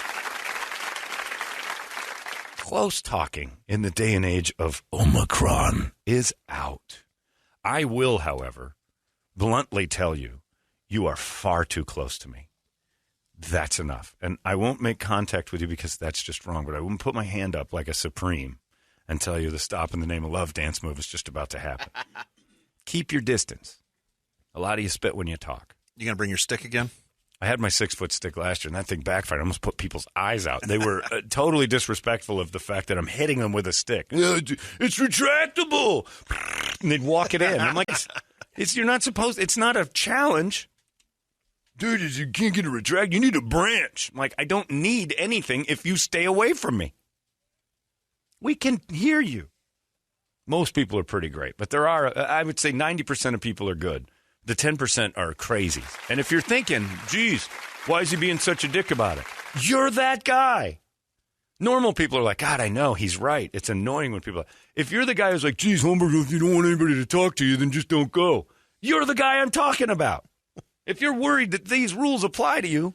Close talking in the day and age of Omicron is out. I will, however, bluntly tell you, you are far too close to me. That's enough. And I won't make contact with you because that's just wrong, but I wouldn't put my hand up like a Supreme and tell you the stop in the name of love dance move is just about to happen. Keep your distance. A lot of you spit when you talk. You going to bring your stick again? I had my 6-foot stick last year, and that thing backfired. I almost put people's eyes out. They were totally disrespectful of the fact that I'm hitting them with a stick. It's retractable. And they'd walk it in. I'm like, you're not supposed, it's not a challenge. Dude, you can't get a retract. You need a branch. I'm like, I don't need anything if you stay away from me. We can hear you. Most people are pretty great, but there are, I would say 90% of people are good. The 10% are crazy. And if you're thinking, geez, why is he being such a dick about it? You're that guy. Normal people are like, God, I know, he's right. It's annoying when people, if you're the guy who's like, geez, Holmberg, if you don't want anybody to talk to you, then just don't go. You're the guy I'm talking about. If you're worried that these rules apply to you,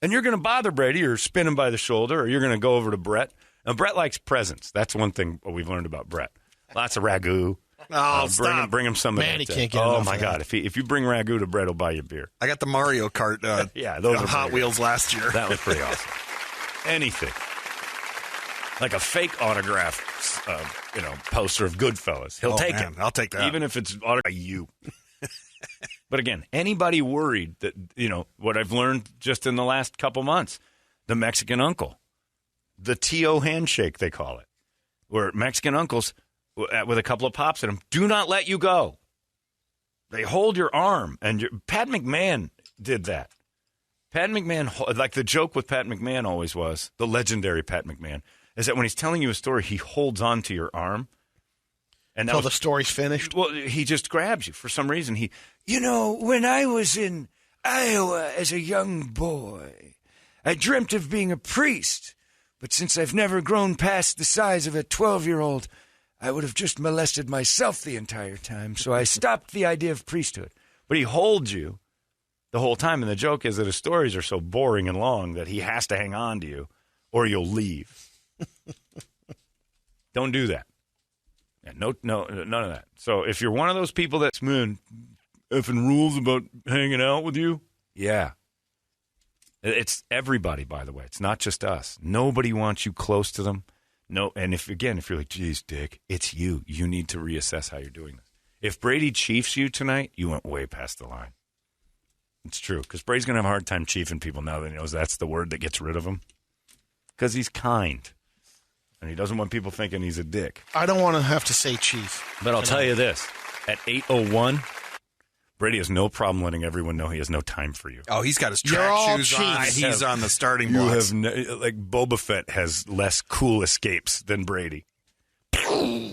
and you're going to bother Brady or spin him by the shoulder, or you're going to go over to Brett. Now, Brett likes presents. That's one thing we've learned about Brett. Lots of ragu. Oh, stop. Bring him some of Man, that. he can't get Oh, enough my of God. that. If you bring ragu to Brett, he'll buy you a beer. I got the Mario Kart Yeah, those are Hot pretty Wheels last year. That was pretty awesome. Anything. Like a fake autograph, poster of Goodfellas. He'll take man, it. I'll take that. Even if it's autographed by you. But again, anybody worried that, what I've learned just in the last couple months, the Mexican uncle, the T.O. handshake, they call it, where Mexican uncles, with a couple of pops in them, do not let you go. They hold your arm. And Pat McMahon did that. Pat McMahon, like the joke with Pat McMahon always was, the legendary Pat McMahon, is that when he's telling you a story, he holds on to your arm. And Until the story's finished. Well, he just grabs you for some reason. When I was in Iowa as a young boy, I dreamt of being a priest. But since I've never grown past the size of a 12-year-old, I would have just molested myself the entire time. So I stopped the idea of priesthood. But he holds you the whole time. And the joke is that his stories are so boring and long that he has to hang on to you or you'll leave. Don't do that. Yeah, no, none of that. So if you're one of those people that's, man, effing rules about hanging out with you, yeah. It's everybody, by the way. It's not just us. Nobody wants you close to them. No, and if you're like, geez, Dick, it's you. You need to reassess how you're doing this. If Brady chiefs you tonight, you went way past the line. It's true, because Brady's going to have a hard time chiefing people now that he knows that's the word that gets rid of him. Because he's kind. And he doesn't want people thinking he's a dick. I don't want to have to say chief. But I'll tell you this. at 8:01. Brady has no problem letting everyone know he has no time for you. Oh, he's got his You're track all shoes on. cheats. He's on the starting You blocks. have like Boba Fett has less cool escapes than Brady.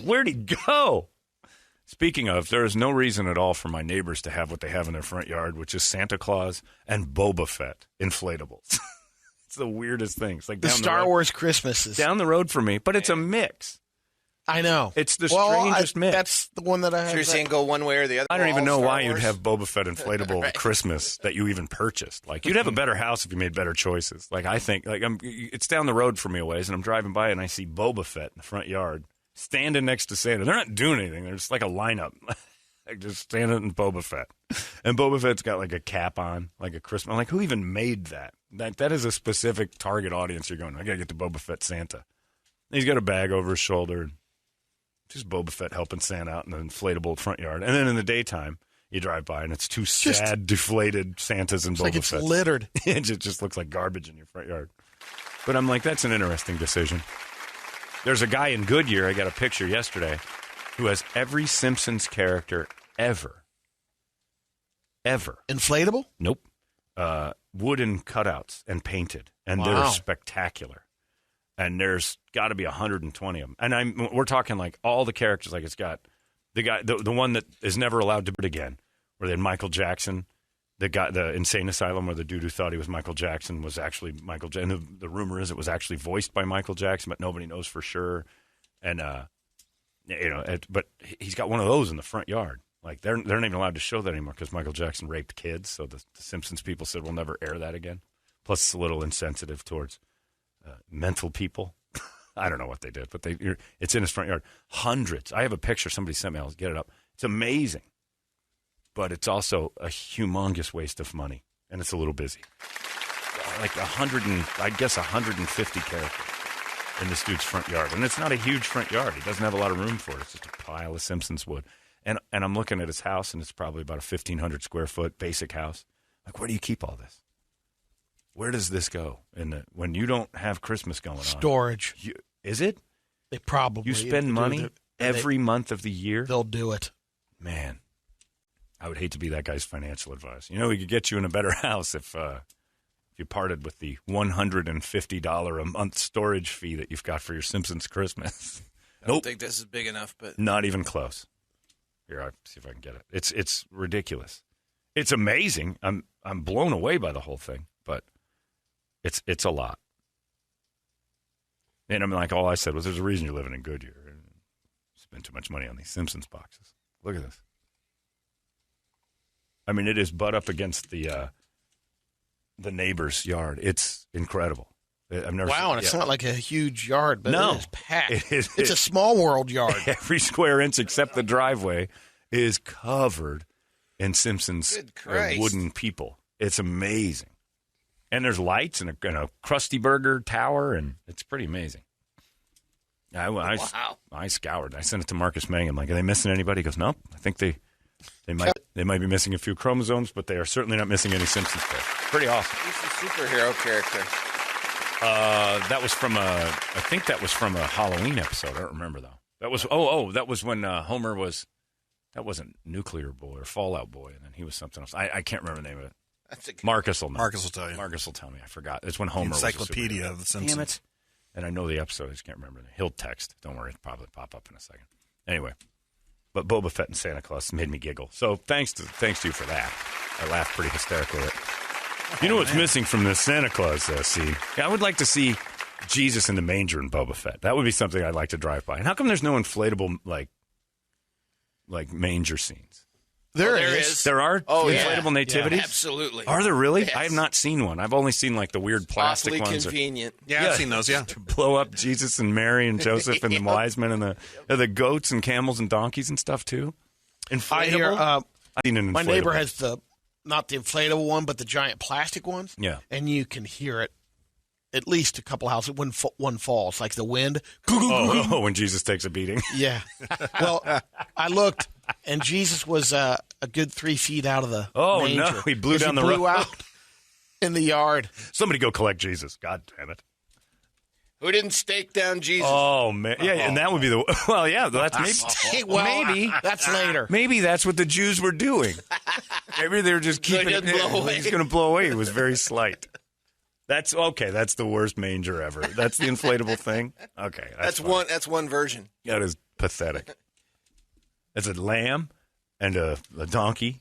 Where'd he go? Speaking of, there is no reason at all for my neighbors to have what they have in their front yard, which is Santa Claus and Boba Fett inflatables. It's the weirdest thing. It's like The down Star road, Wars Christmases. down the road from me, but it's a mix. I know. It's the strangest mix. That's the one that I have. So you're saying go one way or the other? I don't even All know Star why Wars? you'd have Boba Fett inflatable Right. Christmas that you even purchased. Like you'd have a better house if you made better choices. Like I think, like it's down the road from me a ways, and I'm driving by and I see Boba Fett in the front yard standing next to Santa. They're not doing anything. They're just like a lineup, like just Santa and Boba Fett. And Boba Fett's got like a cap on, like a Christmas. I'm like, who even made that? That is a specific target audience. You're going, I gotta get the Boba Fett Santa. And he's got a bag over his shoulder. Just Boba Fett helping Santa out in the inflatable front yard. And then in the daytime, you drive by and it's two sad, deflated Santas and It's Boba like it's Fett. littered. It just looks like garbage in your front yard. But I'm like, that's an interesting decision. There's a guy in Goodyear, I got a picture yesterday, who has every Simpsons character ever. Inflatable? Nope. Wooden cutouts and painted. And they're Wow. spectacular. And there's got to be 120 of them. And we're talking like all the characters. Like it's got the guy, the one that is never allowed to do it again. Where they had Michael Jackson, the guy, the insane asylum where the dude who thought he was Michael Jackson was actually Michael Jackson. And the rumor is it was actually voiced by Michael Jackson, but nobody knows for sure. And but he's got one of those in the front yard. Like they're not even allowed to show that anymore because Michael Jackson raped kids. So the Simpsons people said we'll never air that again. Plus, it's a little insensitive towards mental people. I don't know what they did, but it's in his front yard. Hundreds. I have a picture somebody sent me. I'll get it up. It's amazing, but it's also a humongous waste of money, and it's a little busy. Like 150 characters in this dude's front yard, and it's not a huge front yard. He doesn't have a lot of room for it. It's just a pile of Simpsons wood. And I'm looking at his house, and it's probably about a 1,500 square foot basic house. Like, where do you keep all this? Where does this go when you don't have Christmas going on? Storage. Is it? They probably You spend money do every month of the year? They'll do it. Man, I would hate to be that guy's financial advice. You know, we could get you in a better house if you parted with the $150 a month storage fee that you've got for your Simpsons Christmas. I don't think this is big enough, but Not even close. Here, I'll see if I can get it. It's ridiculous. It's amazing. I'm blown away by the whole thing, but it's a lot. And I'm like, all I said was, there's a reason you're living in Goodyear. Spend too much money on these Simpsons boxes. Look at this. I mean, it is butt up against the neighbor's yard. It's incredible. I've never Wow, seen, and it's not like a huge yard, but No. it is packed. It is- It's a small world yard. Every square inch except the driveway is covered in Simpsons Good Christ. wooden people. It's amazing. And there's lights and a Krusty Burger tower, and it's pretty amazing. wow. I scoured. I sent it to Marcus Mang. I'm like, are they missing anybody? He goes, nope. I think they might be missing a few chromosomes, but they are certainly not missing any Simpsons characters. Pretty awesome. Who's the superhero character? That was from I think that was from a Halloween episode. I don't remember though. That was that was when Homer was. That wasn't Nuclear Boy or Fallout Boy, and then he was something else. I can't remember the name of it. That's a Marcus will know. Marcus will tell you. Marcus will tell me. I forgot. It's when Homer was a Encyclopedia superhero. of the Simpsons. Damn it! And I know the episode. I just can't remember. He'll text. Don't worry. It'll probably pop up in a second. Anyway, but Boba Fett and Santa Claus made me giggle. So thanks to you for that. I laughed pretty hysterically at it. You know what's missing from this Santa Claus scene? I would like to see Jesus in the manger and Boba Fett. That would be something I'd like to drive by. And how come there's no inflatable like manger scenes? There there is. is. There are inflatable nativities? Absolutely. Are there really? Yes. I have not seen one. I've only seen like the weird plastic Awfully ones. convenient. Yeah, I've seen those, yeah. To blow up Jesus and Mary and Joseph and the wise men and the goats and camels and donkeys and stuff too. Inflatable? I hear. I've seen an My inflatable. neighbor has not the inflatable one, but the giant plastic ones. Yeah. And you can hear it at least a couple houses when one falls, like the wind. Oh, when Jesus takes a beating. Yeah. Well, I looked, and Jesus was a good 3 feet out of the Oh, manger. no. He blew 'Cause down the blew road. out in the yard. Somebody go collect Jesus. God damn it. Who didn't stake down Jesus? Oh, man. Yeah, and that would be the... Well, yeah, that's maybe... That's later. Maybe that's what the Jews were doing. Maybe they were just So he keeping it. doesn't blow away. He's going to blow away. It was very slight. That's okay. That's the worst manger ever. That's the inflatable thing. Okay, That's fine. That's one version. That is pathetic. It's a lamb and a donkey.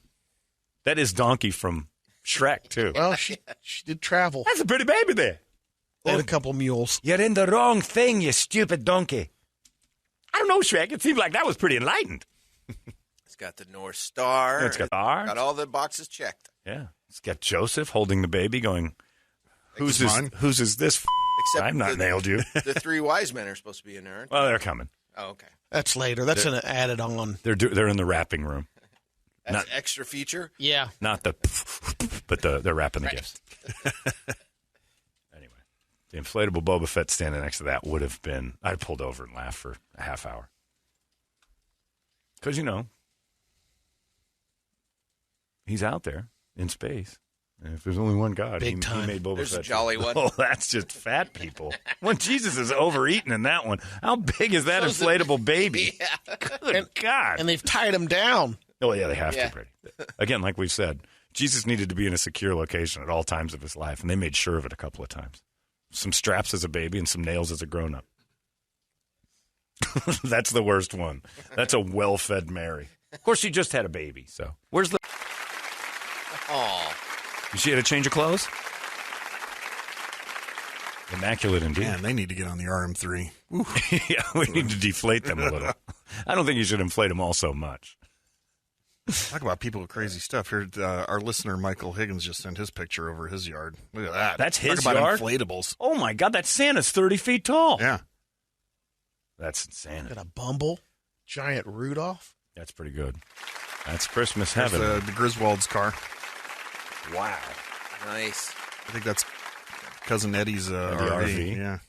That is Donkey from Shrek too. Well, she did travel. That's a pretty baby there. And a couple mules. You're in the wrong thing, you stupid donkey. I don't know, Shrek. It seems like that was pretty enlightened. It's got the North Star. It's got stars. Got all the boxes checked. Yeah, it's got Joseph holding the baby, going, "Whose is this? Except I've not nailed you." The three wise men are supposed to be in there. Aren't they? Well, they're coming. Oh, okay. That's later. That's an added on. They're in the wrapping room. That's an extra feature. Yeah. Not the, but they're wrapping the gifts. Anyway, the inflatable Boba Fett standing next to that would have been. I pulled over and laughed for a half hour. Because, he's out there in space. And if there's only one God, he made Boba There's Fett. a jolly one. Oh, that's just fat people. When Jesus is overeating in that one, how big is that inflatable baby? Yeah. Good God. And they've tied him down. Oh, yeah, they have Yeah. to, Brady. Again, like we've said, Jesus needed to be in a secure location at all times of his life, and they made sure of it a couple of times. Some straps as a baby and some nails as a grown-up. That's the worst one. That's a well-fed Mary. Of course, she just had a baby, so. Where's the... Aw. She had a change of clothes? Immaculate indeed. Man, they need to get on the RM3. Yeah, we need to deflate them a little. I don't think you should inflate them all so much. Talk about people with crazy stuff. Here, our listener, Michael Higgins, just sent his picture over his yard. Look at that. That's his Talk about yard? inflatables. Oh, my God, that Santa's 30 feet tall. Yeah. That's insanity. Got a Bumble, giant Rudolph. That's pretty good. That's Christmas There's heaven. the Griswold's car. Wow. Nice. I think that's Cousin Eddie's RV. Yeah.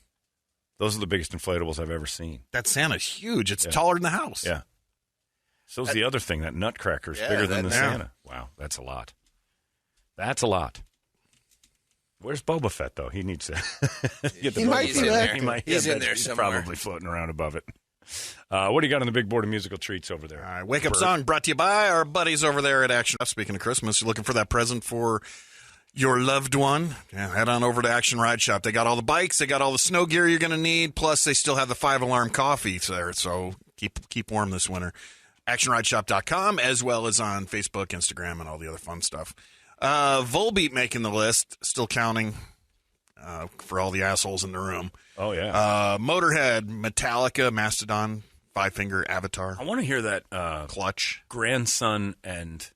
Those are the biggest inflatables I've ever seen. That Santa's huge. It's taller than the house. Yeah. So's the other thing. That Nutcracker's Yeah, bigger than the that- Santa. Wow, that's a lot. That's a lot. Where's Boba Fett, though? He needs to get the He Boba might Fett. be back. He might, He's yeah, in but there he's somewhere. probably floating around above it. What do you got on the big board of musical treats over there? All right, wake up song brought to you by our buddies over there at Action. Speaking of Christmas, you're looking for that present for your loved one? Yeah, head on over to Action Ride Shop. They got all the bikes, they got all the snow gear you're going to need, plus they still have the 5-alarm coffee there, so keep warm this winter. ActionRideShop.com, as well as on Facebook, Instagram, and all the other fun stuff. Volbeat making the list, still counting for all the assholes in the room. Oh, yeah. Motorhead, Metallica, Mastodon, Five Finger, Avatar, I want to hear that Clutch. Grandson and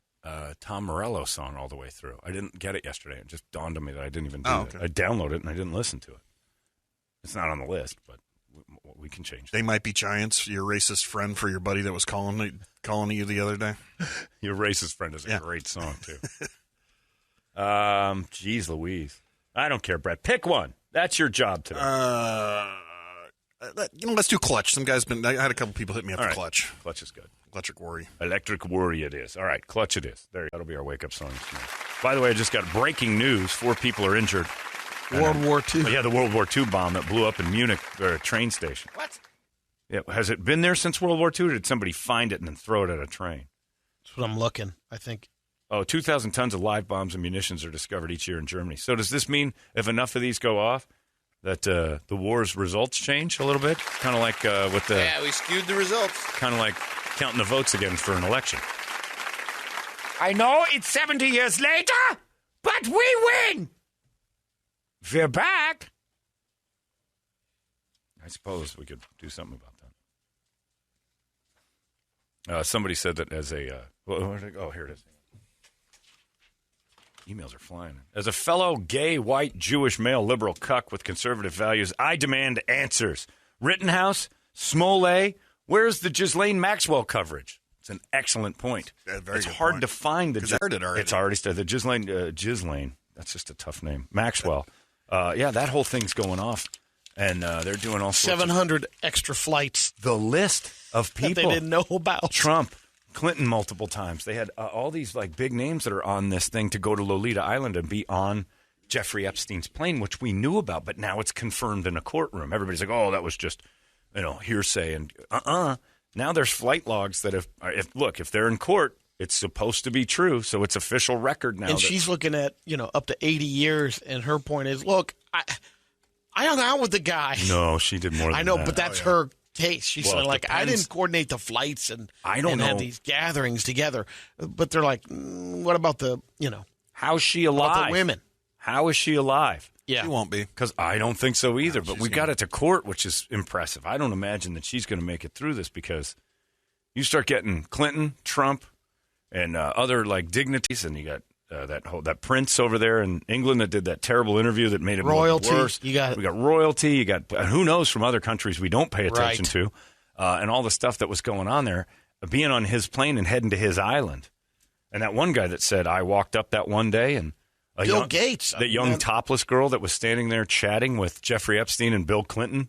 Tom Morello song all the way through. I didn't get it yesterday. It just dawned on me that I didn't even do okay. that. I downloaded it and I didn't listen to it. It's not on the list, but we can change that. They Might Be Giants, your racist friend for your buddy that was calling you the other day. Your Racist Friend is a Yeah. great song, too. Geez Louise. I don't care, Brett. Pick one. That's your job today. Let's do Clutch. I had a couple people hit me up All for right. Clutch. Clutch is good. Electric Worry. Electric Worry it is. All right, Clutch it is. There, that'll be our wake-up song this morning. By the way, I just got breaking news. 4 people are injured. World War II. Yeah, the World War II bomb that blew up in Munich, or a train station. What? Yeah, has it been there since World War II, or did somebody find it and then throw it at a train? That's what I'm looking. I think. Oh, 2,000 tons of live bombs and munitions are discovered each year in Germany. So does this mean if enough of these go off, that the war's results change a little bit? Kind of like with the... Yeah, we skewed the results. Kind of like counting the votes again for an election. I know it's 70 years later, but we win! We're back! I suppose we could do something about that. Somebody said that as a... oh, here it is. Emails are flying. As a fellow gay, white, Jewish, male, liberal cuck with conservative values, I demand answers. Rittenhouse, Smollett, where's the Ghislain Maxwell coverage? It's an excellent point. Very it's good hard point. to find the... 'Cause I heard it already. It's already started. The Ghislain, that's just a tough name. Maxwell. Yeah, that whole thing's going off. And they're doing all sorts 700 extra flights The list of that people. they didn't know about. Trump, Clinton multiple times. They had all these like big names that are on this thing to go to Lolita Island and be on Jeffrey Epstein's plane, which we knew about, but now it's confirmed in a courtroom. Everybody's like, oh, that was just, hearsay. And now there's flight logs that if they're in court, it's supposed to be true. So it's official record now. And she's looking at, up to 80 years. And her point is, look, I hung out with the guy. No, she did more than that. I know, but that's her case. She's like, I didn't coordinate the flights and have these gatherings together. But they're like, what about the, how's she alive? About the women. How is she alive? Yeah. She won't be. Because I don't think so either. But we got it to court, which is impressive. I don't imagine that she's going to make it through this because you start getting Clinton, Trump, and other dignities, and you got that prince over there in England that did that terrible interview that made it royalty. Worse. We got royalty. You got who knows from other countries we don't pay attention to, and all the stuff that was going on there. Being on his plane and heading to his island, and that one guy that said I walked up that one day and Bill Gates, the young topless girl that was standing there chatting with Jeffrey Epstein and Bill Clinton,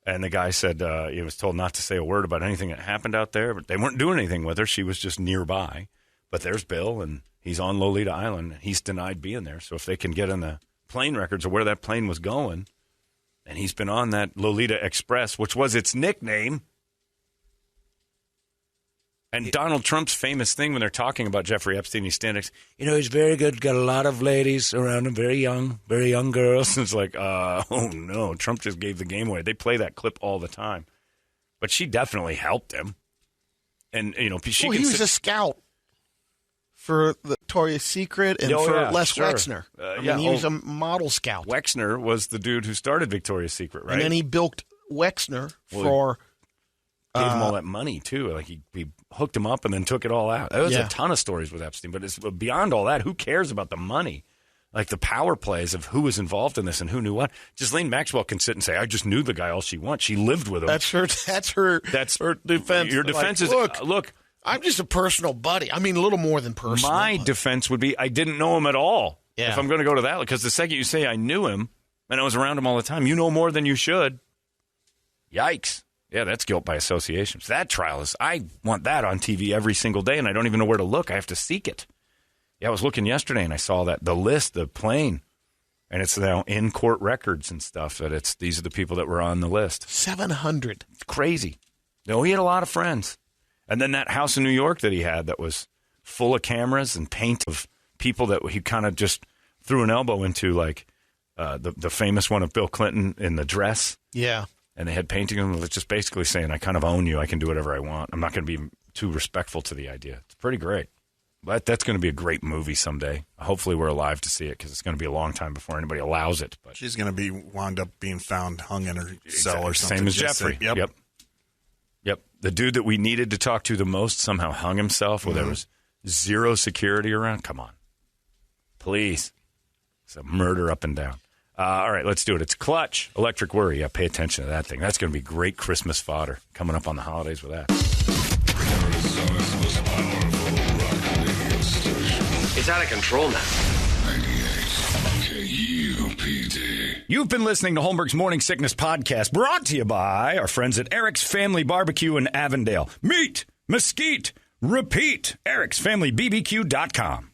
and the guy said he was told not to say a word about anything that happened out there, but they weren't doing anything with her. She was just nearby. But there's Bill, and he's on Lolita Island. He's denied being there. So if they can get in the plane records of where that plane was going, and he's been on that Lolita Express, which was its nickname. And Donald Trump's famous thing when they're talking about Jeffrey Epstein, he's standing, he's very good, got a lot of ladies around him, very young girls. And it's like, oh no, Trump just gave the game away. They play that clip all the time. But she definitely helped him. And, he was a scout for the Victoria's Secret and Les Wexner. He was a model scout. Wexner was the dude who started Victoria's Secret, right? And then he bilked Wexner for... Gave him all that money, too. Like, he hooked him up and then took it all out. There was a ton of stories with Epstein, but it's beyond all that. Who cares about the money? Like, the power plays of who was involved in this and who knew what. Ghislain Maxwell can sit and say, I just knew the guy all she wants. She lived with him. That's her defense. Your defense is, look, I'm just a personal buddy. I mean, a little more than personal. My defense would be, I didn't know him at all. Yeah. If I'm going to go to that, because the second you say I knew him and I was around him all the time, you know more than you should. Yikes. Yeah, that's guilt by association. So that trial I want that on TV every single day, and I don't even know where to look. I have to seek it. Yeah, I was looking yesterday, and I saw that the list, the plane, and it's now in court records and stuff, that these are the people that were on the list. 700. It's crazy. No, he had a lot of friends. And then that house in New York that he had that was full of cameras and paint of people that he kind of just threw an elbow into, like the famous one of Bill Clinton in the dress. Yeah. And they had painting them that's just basically saying, I kind of own you. I can do whatever I want. I'm not going to be too respectful to the idea. It's pretty great. But that's going to be a great movie someday. Hopefully we're alive to see it because it's going to be a long time before anybody allows it. But she's going to be wound up being found hung in her cell or something. Same as Jeffrey. Yep. The dude that we needed to talk to the most somehow hung himself where there was zero security around. Come on. Please. It's a murder up and down. All right, let's do it. It's Clutch, Electric Worry. Yeah, pay attention to that thing. That's going to be great Christmas fodder coming up on the holidays with that. Arizona's most powerful rock radio station. It's out of control now. 98 KUPD. You've been listening to Holmberg's Morning Sickness Podcast, brought to you by our friends at Eric's Family Barbecue in Avondale. Meet, mesquite, repeat. Eric'sFamilyBBQ.com.